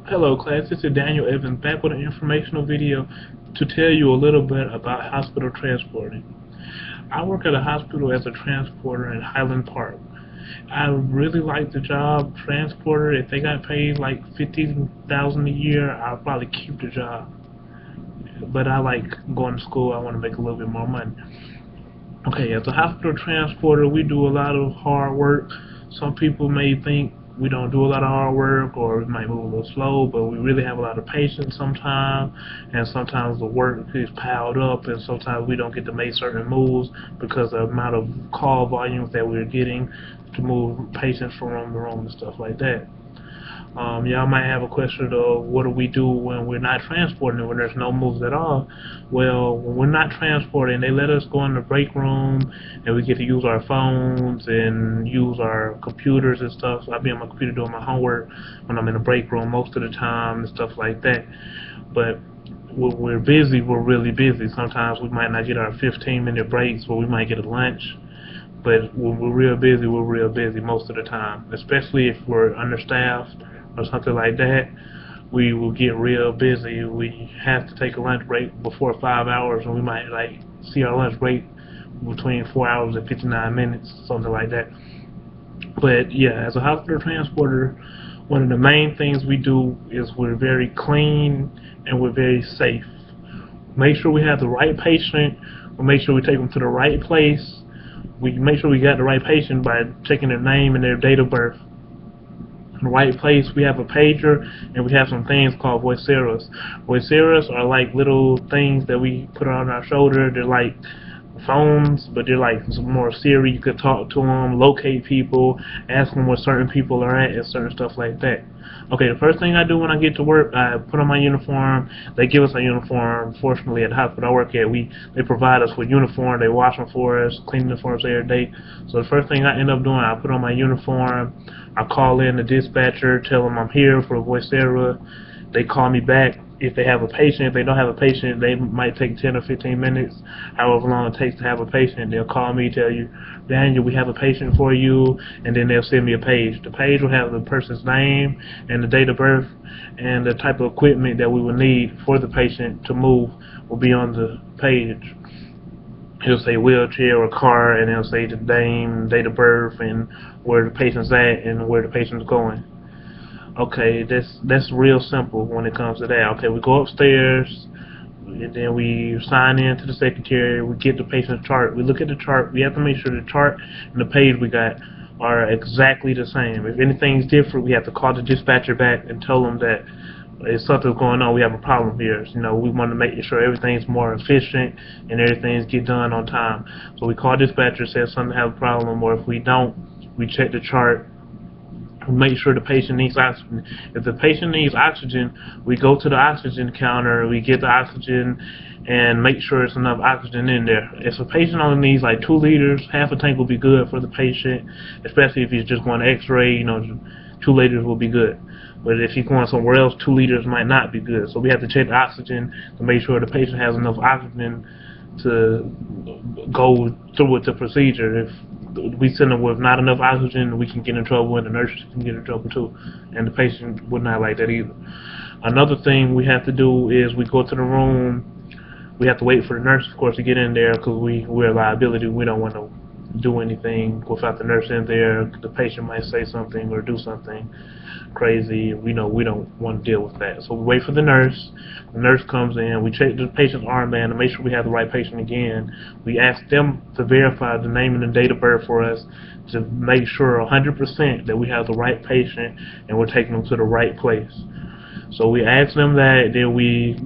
Hello class, this is Daniel Evans back with an informational video to tell you a little bit about hospital transporting. I work at a hospital as a transporter in Highland Park. I really like the job, transporter. If they got paid like $50,000 a year, I'll probably keep the job. But I like going to school, I want to make a little bit more money. Okay, as a hospital transporter, we do a lot of hard work. Some people may think we don't do a lot of hard work, or we might move a little slow, but we really have a lot of patience sometimes, and sometimes the work is piled up, and sometimes we don't get to make certain moves because of the amount of call volumes that we're getting to move patients from room to room and stuff like that. Y'all might have a question of what do we do when we're not transporting, when there's no moves at all. Well, when we're not transporting, they let us go in the break room and we get to use our phones and use our computers and stuff. So I'll be on my computer doing my homework when I'm in the break room most of the time and stuff like that. But when we're busy, we're really busy. Sometimes we might not get our 15-minute breaks, but we might get a lunch. But when we're real busy, we're real busy most of the time, especially if we're understaffed or something like that. We will get real busy. We have to take a lunch break before 5 hours, and we might like see our lunch break between 4 hours and 59 minutes, something like that. But yeah, as a hospital transporter, one of the main things we do is we're very clean and we're very safe. Make sure we have the right patient. We make sure we take them to the right place. We make sure we got the right patient by checking their name and their date of birth. In the right place, we have a pager, and we have some things called voiceros. Voiceros are like little things that we put on our shoulder. They're like phones, but they're like some more Siri. You could talk to them, locate people, ask them where certain people are at, and certain stuff like that. Okay, the first thing I do when I get to work, I put on my uniform. They give us a uniform. Fortunately, at the hospital I work at, they provide us with uniform. They wash them for us, clean uniforms every day. So the first thing I end up doing, I put on my uniform. I call in the dispatcher, tell them I'm here for a voicera. They call me back if they have a patient. If they don't have a patient, they might take 10 or 15 minutes, however long it takes to have a patient. They'll call me, tell you, Daniel, we have a patient for you, and then they'll send me a page. The page will have the person's name and the date of birth and the type of equipment that we will need for the patient to move will be on the page. It'll say wheelchair or car, and it'll say the name, date of birth, and where the patient's at and where the patient's going. Okay, that's real simple when it comes to that. Okay, we go upstairs, and then we sign in to the secretary. We get the patient's chart. We look at the chart. We have to make sure the chart and the page we got are exactly the same. If anything's different, we have to call the dispatcher back and tell them that if something's going on, we have a problem here. You know, we want to make sure everything's more efficient and everything's get done on time. So we call dispatcher, says something have a problem, or if we don't, we check the chart. Make sure the patient needs oxygen. If the patient needs oxygen, we go to the oxygen counter, we get the oxygen, and make sure it's enough oxygen in there. If a patient only needs like 2 liters, half a tank will be good for the patient, especially if he's just going to x-ray, you know, 2 liters will be good. But if he's going somewhere else, 2 liters might not be good. So we have to check the oxygen to make sure the patient has enough oxygen to go through with the procedure. If we send them with not enough oxygen, we can get in trouble, and the nurses can get in trouble too, and the patient would not like that either. Another thing we have to do is we go to the room. We have to wait for the nurse, of course, to get in there because we're a liability. We don't want to do anything without the nurse in there. The patient might say something or do something crazy. We know we don't want to deal with that. So we wait for the nurse. The nurse comes in. We check the patient's armband to make sure we have the right patient again. We ask them to verify the name and the date of birth for us to make sure 100% that we have the right patient and we're taking them to the right place. So we ask them that, then we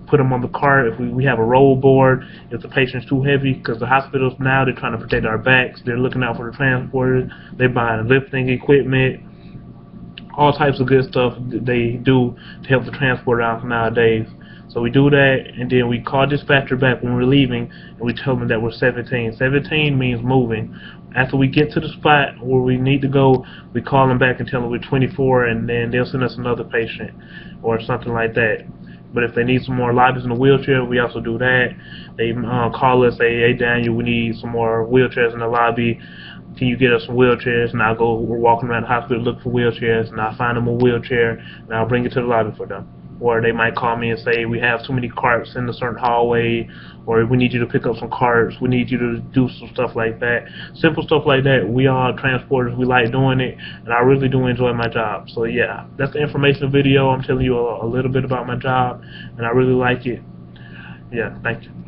put them on the cart. If we have a roll board, if the patient's too heavy, because the hospitals now, they're trying to protect our backs. They're looking out for the transporters. They're buying lifting equipment, all types of good stuff they do to help the transporter out nowadays. So we do that, and then we call dispatcher back when we're leaving, and we tell them that we're 17. 17 means moving. After we get to the spot where we need to go, we call them back and tell them we're 24, and then they'll send us another patient or something like that. But if they need some more lobbies in the wheelchair, we also do that. They call us, say, hey Daniel, we need some more wheelchairs in the lobby. can you get us some wheelchairs? And we're walking around the hospital looking for wheelchairs, and I'll find them a wheelchair, and I'll bring it to the lobby for them. Or they might call me and say, we have too many carts in a certain hallway, or we need you to pick up some carts, we need you to do some stuff like that. Simple stuff like that. We are transporters, we like doing it, and I really do enjoy my job. So yeah, that's the informational video. I'm telling you a little bit about my job, and I really like it. Yeah, thank you.